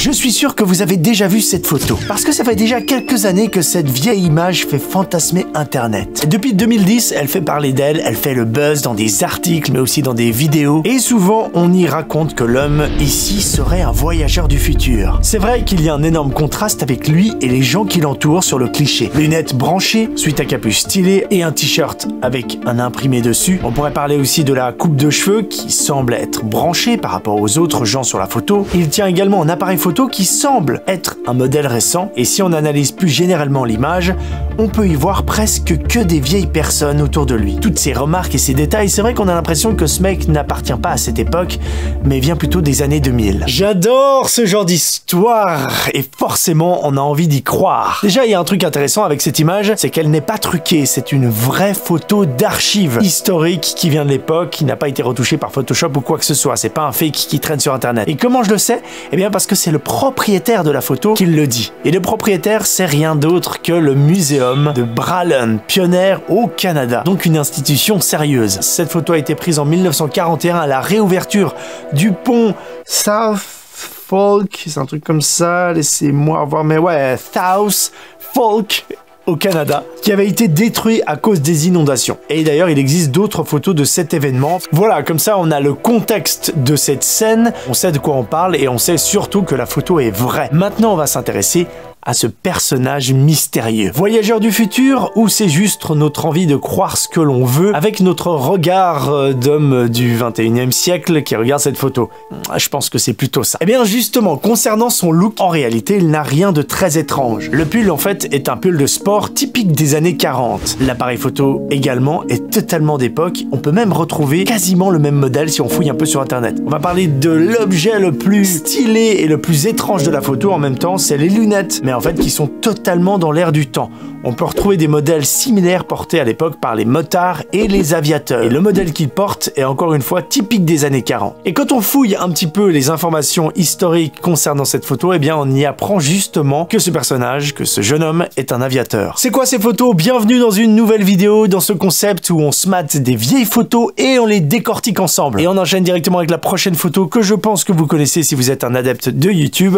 Je suis sûr que vous avez déjà vu cette photo, parce que ça fait déjà quelques années que cette vieille image fait fantasmer Internet. Depuis 2010, elle fait parler d'elle, elle fait le buzz dans des articles, mais aussi dans des vidéos, et souvent on y raconte que l'homme ici serait un voyageur du futur. C'est vrai qu'il y a un énorme contraste avec lui et les gens qui l'entourent sur le cliché. Lunettes branchées, suite à capuche stylée et un t-shirt avec un imprimé dessus. On pourrait parler aussi de la coupe de cheveux qui semble être branchée par rapport aux autres gens sur la photo. Il tient également un appareil photo qui semble être un modèle récent, et si on analyse plus généralement l'image, on peut y voir presque que des vieilles personnes autour de lui. Toutes ces remarques et ces détails, c'est vrai qu'on a l'impression que ce mec n'appartient pas à cette époque, mais vient plutôt des années 2000. J'adore ce genre d'histoire, et forcément on a envie d'y croire. Déjà, il y a un truc intéressant avec cette image, c'est qu'elle n'est pas truquée, c'est une vraie photo d'archive historique qui vient de l'époque, qui n'a pas été retouchée par Photoshop ou quoi que ce soit. C'est pas un fake qui traîne sur Internet. Et comment je le sais? Eh bien parce que c'est le propriétaire de la photo qui le dit. Et le propriétaire, c'est rien d'autre que le muséum de Bralon, pionnière au Canada, donc une institution sérieuse. Cette photo a été prise en 1941 à la réouverture du pont South Folk, c'est un truc comme ça, laissez-moi voir, mais ouais, South Folk au Canada, qui avait été détruit à cause des inondations. Et d'ailleurs, il existe d'autres photos de cet événement. Voilà, comme ça, on a le contexte de cette scène, on sait de quoi on parle, et on sait surtout que la photo est vraie. Maintenant, on va s'intéresser à ce personnage mystérieux. Voyageur du futur, ou c'est juste notre envie de croire ce que l'on veut avec notre regard d'homme du 21e siècle qui regarde cette photo? Je pense que c'est plutôt ça. Eh bien justement, concernant son look, en réalité, il n'a rien de très étrange. Le pull en fait est un pull de sport typique des années 40. L'appareil photo également est totalement d'époque. On peut même retrouver quasiment le même modèle si on fouille un peu sur internet. On va parler de l'objet le plus stylé et le plus étrange de la photo en même temps, c'est les lunettes. Mais en fait qui sont totalement dans l'air du temps. On peut retrouver des modèles similaires portés à l'époque par les motards et les aviateurs. Et le modèle qu'il porte est encore une fois typique des années 40. Et quand on fouille un petit peu les informations historiques concernant cette photo, eh bien on y apprend justement que ce personnage, que ce jeune homme est un aviateur. C'est quoi ces photos? Bienvenue dans une nouvelle vidéo dans ce concept où on se mate des vieilles photos et on les décortique ensemble. Et on enchaîne directement avec la prochaine photo que je pense que vous connaissez si vous êtes un adepte de YouTube.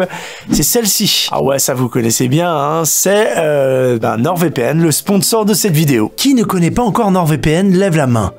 C'est celle-ci. Ah ouais, ça vous connaissez bien, hein, c'est NordVPN, le sponsor de cette vidéo. Qui ne connaît pas encore NordVPN, lève la main.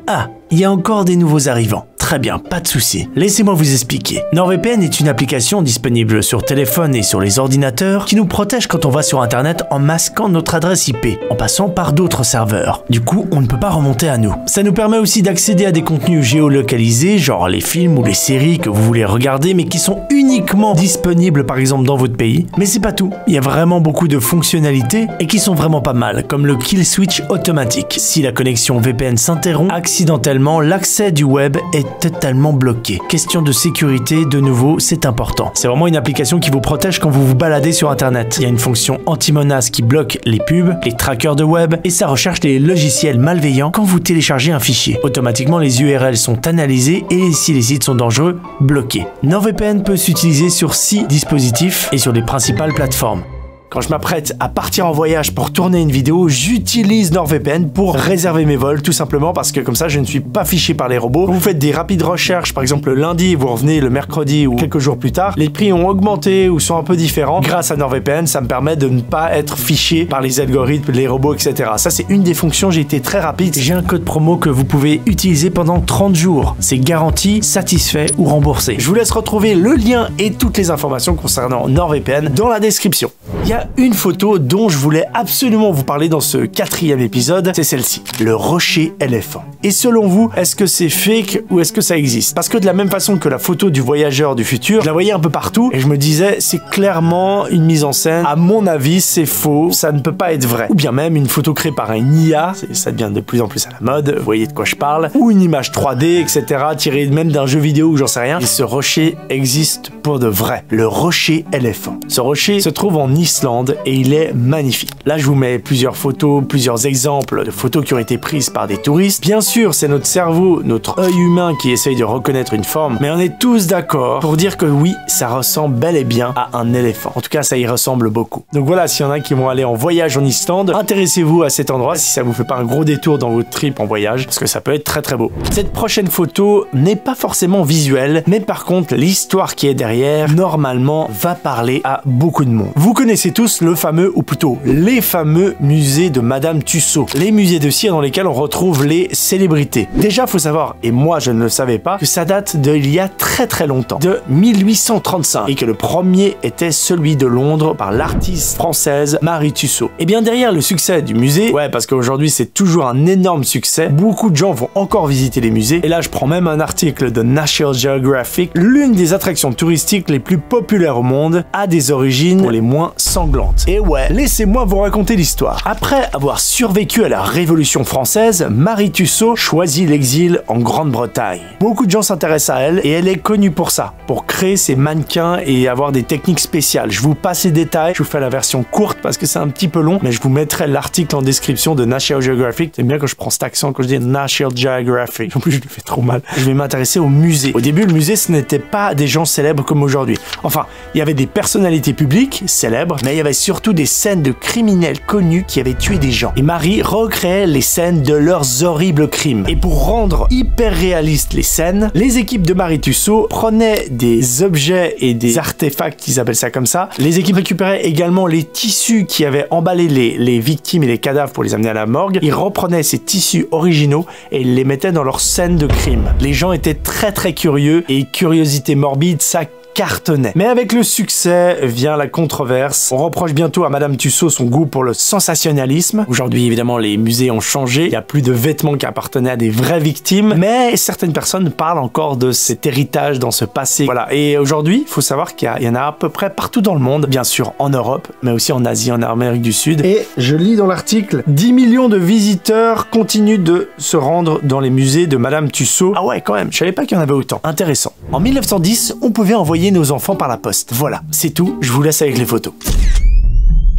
Ah, il y a encore des nouveaux arrivants. Très bien, pas de souci. Laissez-moi vous expliquer. NordVPN est une application disponible sur téléphone et sur les ordinateurs qui nous protège quand on va sur internet en masquant notre adresse IP, en passant par d'autres serveurs. Du coup, on ne peut pas remonter à nous. Ça nous permet aussi d'accéder à des contenus géolocalisés, genre les films ou les séries que vous voulez regarder, mais qui sont uniquement disponibles par exemple dans votre pays. Mais c'est pas tout. Il y a vraiment beaucoup de fonctionnalités et qui sont vraiment pas mal, comme le kill switch automatique. Si la connexion VPN s'interrompt accidentellement, l'accès du web est totalement bloqué. Question de sécurité, de nouveau, c'est important. C'est vraiment une application qui vous protège quand vous vous baladez sur internet. Il y a une fonction anti-menace qui bloque les pubs, les trackers de web, et ça recherche les logiciels malveillants quand vous téléchargez un fichier. Automatiquement, les URL sont analysées et si les sites sont dangereux, bloqués. NordVPN peut s'utiliser sur 6 dispositifs et sur les principales plateformes. Quand je m'apprête à partir en voyage pour tourner une vidéo, j'utilise NordVPN pour réserver mes vols, tout simplement parce que comme ça je ne suis pas fiché par les robots. Quand vous faites des rapides recherches, par exemple le lundi, vous revenez le mercredi ou quelques jours plus tard, les prix ont augmenté ou sont un peu différents. Grâce à NordVPN, ça me permet de ne pas être fiché par les algorithmes, les robots, etc. Ça c'est une des fonctions, j'ai été très rapide. J'ai un code promo que vous pouvez utiliser pendant 30 jours. C'est garanti, satisfait ou remboursé. Je vous laisse retrouver le lien et toutes les informations concernant NordVPN dans la description. Il y a une photo dont je voulais absolument vous parler dans ce 4e épisode, c'est celle-ci, le rocher éléphant. Et selon vous, est-ce que c'est fake ou est-ce que ça existe? Parce que de la même façon que la photo du voyageur du futur, je la voyais un peu partout et je me disais, c'est clairement une mise en scène. À mon avis, c'est faux, ça ne peut pas être vrai. Ou bien même une photo créée par un IA, ça devient de plus en plus à la mode, vous voyez de quoi je parle, ou une image 3D, etc., tirée même d'un jeu vidéo ou j'en sais rien. Et ce rocher existe pour de vrai, le rocher éléphant. Ce rocher se trouve en Islande. Islande et il est magnifique. Là, je vous mets plusieurs photos, plusieurs exemples de photos qui ont été prises par des touristes. Bien sûr, c'est notre cerveau, notre œil humain qui essaye de reconnaître une forme, mais on est tous d'accord pour dire que oui, ça ressemble bel et bien à un éléphant. En tout cas, ça y ressemble beaucoup. Donc voilà, s'il y en a qui vont aller en voyage en Islande, intéressez-vous à cet endroit si ça vous fait pas un gros détour dans votre trip en voyage, parce que ça peut être très très beau. Cette prochaine photo n'est pas forcément visuelle, mais par contre, l'histoire qui est derrière, normalement, va parler à beaucoup de monde. Vous connaissez tous le fameux, ou plutôt les fameux musées de Madame Tussaud, les musées de cire dans lesquels on retrouve les célébrités. Déjà, faut savoir, et moi je ne le savais pas, que ça date d'il y a très très longtemps, de 1835, et que le premier était celui de Londres par l'artiste française Marie Tussaud. Et bien derrière le succès du musée, ouais, parce qu'aujourd'hui c'est toujours un énorme succès, beaucoup de gens vont encore visiter les musées, et là je prends même un article de National Geographic, l'une des attractions touristiques les plus populaires au monde a des origines pour les moins sanglantes. Et ouais, laissez-moi vous raconter l'histoire. Après avoir survécu à la Révolution française, Marie Tussaud choisit l'exil en Grande-Bretagne. Beaucoup de gens s'intéressent à elle et elle est connue pour ça, pour créer ses mannequins et avoir des techniques spéciales. Je vous passe les détails, je vous fais la version courte parce que c'est un petit peu long, mais je vous mettrai l'article en description de National Geographic. C'est bien quand je prends cet accent quand je dis National Geographic. En plus, je le fais trop mal. Je vais m'intéresser au musée. Au début, le musée, ce n'était pas des gens célèbres comme aujourd'hui. Enfin, il y avait des personnalités publiques célèbres, mais il y avait surtout des scènes de criminels connus qui avaient tué des gens. Et Marie recréait les scènes de leurs horribles crimes. Et pour rendre hyper réalistes les scènes, les équipes de Marie Tussaud prenaient des objets et des artefacts, ils appellent ça comme ça. Les équipes récupéraient également les tissus qui avaient emballé les victimes et les cadavres pour les amener à la morgue. Ils reprenaient ces tissus originaux et ils les mettaient dans leurs scènes de crime. Les gens étaient très très curieux et curiosité morbide, ça cartonnait. Mais avec le succès vient la controverse. On reproche bientôt à Madame Tussaud son goût pour le sensationnalisme. Aujourd'hui, évidemment, les musées ont changé. Il n'y a plus de vêtements qui appartenaient à des vraies victimes. Mais certaines personnes parlent encore de cet héritage dans ce passé. Voilà. Et aujourd'hui, il faut savoir qu'il y en a à peu près partout dans le monde. Bien sûr, en Europe, mais aussi en Asie, en Amérique du Sud. Et je lis dans l'article, 10 millions de visiteurs continuent de se rendre dans les musées de Madame Tussaud. Ah ouais, quand même. Je savais pas qu'il y en avait autant. Intéressant. En 1910, on pouvait envoyer nos enfants par la poste. Voilà, c'est tout, je vous laisse avec les photos.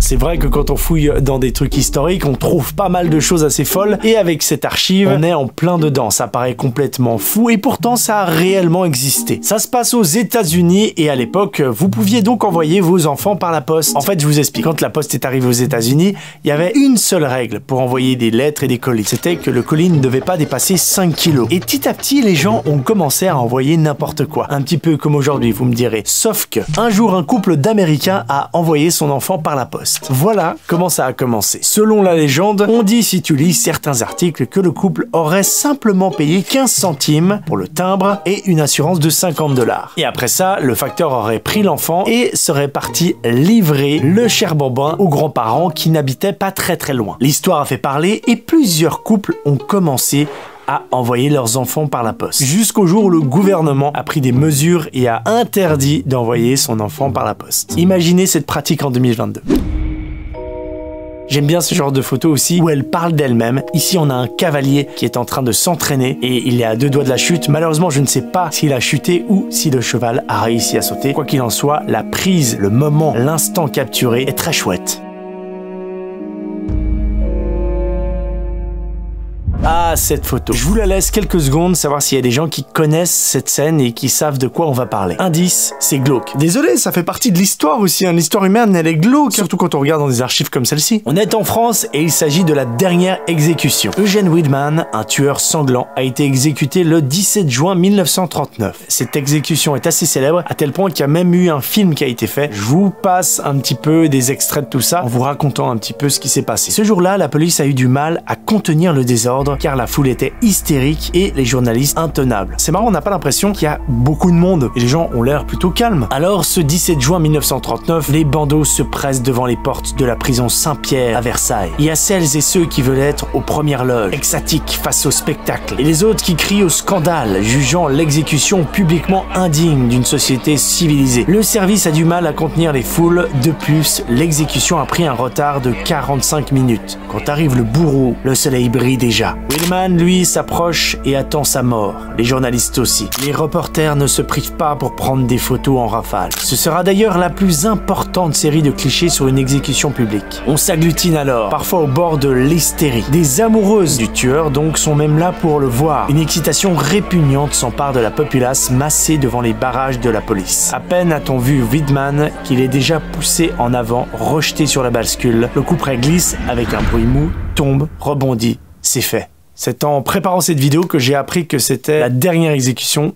C'est vrai que quand on fouille dans des trucs historiques, on trouve pas mal de choses assez folles, et avec cette archive, on est en plein dedans. Ça paraît complètement fou, et pourtant ça a réellement existé. Ça se passe aux États-Unis, et à l'époque, vous pouviez donc envoyer vos enfants par la poste. En fait, je vous explique. Quand la poste est arrivée aux États-Unis, il y avait une seule règle pour envoyer des lettres et des colis. C'était que le colis ne devait pas dépasser 5 kilos. Et petit à petit, les gens ont commencé à envoyer n'importe quoi. Un petit peu comme aujourd'hui, vous me direz. Sauf que, un jour, un couple d'Américains a envoyé son enfant par la poste. Voilà comment ça a commencé. Selon la légende, on dit, si tu lis certains articles, que le couple aurait simplement payé 15 centimes pour le timbre et une assurance de 50 $. Et après ça, le facteur aurait pris l'enfant et serait parti livrer le cher bambin aux grands-parents qui n'habitaient pas très très loin. L'histoire a fait parler et plusieurs couples ont commencé à envoyer leurs enfants par la poste. Jusqu'au jour où le gouvernement a pris des mesures et a interdit d'envoyer son enfant par la poste. Imaginez cette pratique en 2022. J'aime bien ce genre de photo aussi où elle parle d'elle-même. Ici, on a un cavalier qui est en train de s'entraîner et il est à 2 doigts de la chute. Malheureusement, je ne sais pas s'il a chuté ou si le cheval a réussi à sauter. Quoi qu'il en soit, la prise, le moment, l'instant capturé est très chouette. Ah, cette photo. Je vous la laisse quelques secondes, savoir s'il y a des gens qui connaissent cette scène et qui savent de quoi on va parler. Indice, c'est glauque. Désolé, ça fait partie de l'histoire aussi, hein. L'histoire humaine, elle est glauque, surtout quand on regarde dans des archives comme celle-ci. On est en France et il s'agit de la dernière exécution. Eugene Widmann, un tueur sanglant, a été exécuté le 17 juin 1939. Cette exécution est assez célèbre, à tel point qu'il y a même eu un film qui a été fait. Je vous passe un petit peu des extraits de tout ça, en vous racontant un petit peu ce qui s'est passé. Ce jour-là, la police a eu du mal à contenir le désordre, car la foule était hystérique et les journalistes intenables. C'est marrant, on n'a pas l'impression qu'il y a beaucoup de monde et les gens ont l'air plutôt calmes. Alors, ce 17 juin 1939, les bandeaux se pressent devant les portes de la prison Saint-Pierre à Versailles. Il y a celles et ceux qui veulent être aux premières loges, extatiques face au spectacle, et les autres qui crient au scandale, jugeant l'exécution publiquement indigne d'une société civilisée. Le service a du mal à contenir les foules. De plus, l'exécution a pris un retard de 45 minutes. Quand arrive le bourreau, le soleil brille déjà. Wait a Eman, lui, s'approche et attend sa mort. Les journalistes aussi. Les reporters ne se privent pas pour prendre des photos en rafale. Ce sera d'ailleurs la plus importante série de clichés sur une exécution publique. On s'agglutine alors, parfois au bord de l'hystérie. Des amoureuses du tueur donc sont même là pour le voir. Une excitation répugnante s'empare de la populace massée devant les barrages de la police. À peine a-t-on vu Widman qu'il est déjà poussé en avant, rejeté sur la bascule. Le couperet glisse avec un bruit mou, tombe, rebondit. C'est fait. C'est en préparant cette vidéo que j'ai appris que c'était la dernière exécution.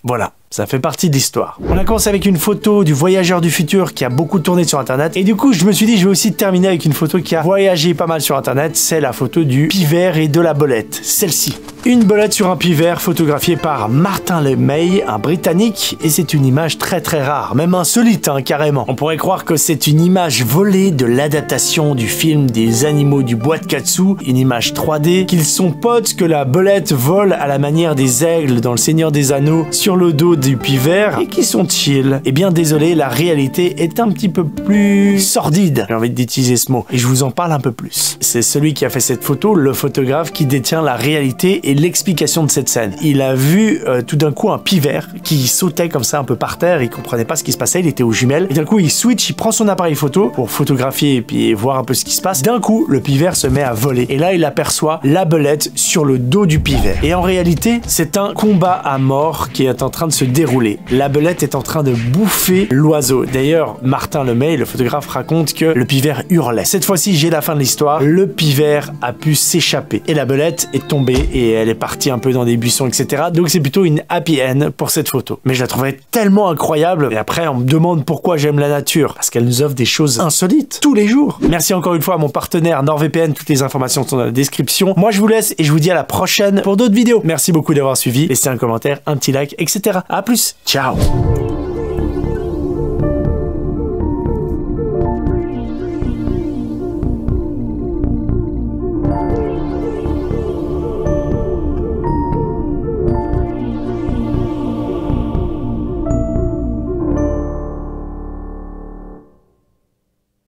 Voilà. Ça fait partie de l'histoire. On a commencé avec une photo du voyageur du futur qui a beaucoup tourné sur internet. Et du coup, je me suis dit, je vais aussi terminer avec une photo qui a voyagé pas mal sur internet. C'est la photo du pivert et de la belette. Celle-ci. Une belette sur un pivert photographiée par Martin LeMay, un Britannique. Et c'est une image très très rare, même insolite hein, carrément. On pourrait croire que c'est une image volée de l'adaptation du film des animaux du bois de Katsu. Une image 3D. Qu'ils sont potes, que la belette vole à la manière des aigles dans Le Seigneur des Anneaux sur le dos du pivert et qui sont chill. Eh bien désolé, la réalité est un petit peu plus sordide. J'ai envie d'utiliser ce mot et je vous en parle un peu plus. C'est celui qui a fait cette photo, le photographe, qui détient la réalité et l'explication de cette scène. Il a vu tout d'un coup un pivert qui sautait comme ça un peu par terre, il comprenait pas ce qui se passait, il était aux jumelles et d'un coup il switch, il prend son appareil photo pour photographier et puis voir un peu ce qui se passe. D'un coup, le pivert se met à voler et là il aperçoit la belette sur le dos du pivert. Et en réalité, c'est un combat à mort qui est en train de se dérouler. La belette est en train de bouffer l'oiseau. D'ailleurs, Martin LeMay, le photographe, raconte que le pivert hurlait. Cette fois-ci, j'ai la fin de l'histoire. Le pivert a pu s'échapper. Et la belette est tombée et elle est partie un peu dans des buissons, etc. Donc c'est plutôt une happy end pour cette photo. Mais je la trouvais tellement incroyable. Et après, on me demande pourquoi j'aime la nature. Parce qu'elle nous offre des choses insolites tous les jours. Merci encore une fois à mon partenaire NordVPN. Toutes les informations sont dans la description. Moi, je vous laisse et je vous dis à la prochaine pour d'autres vidéos. Merci beaucoup d'avoir suivi. Laissez un commentaire, un petit like, etc. À plus. Ciao.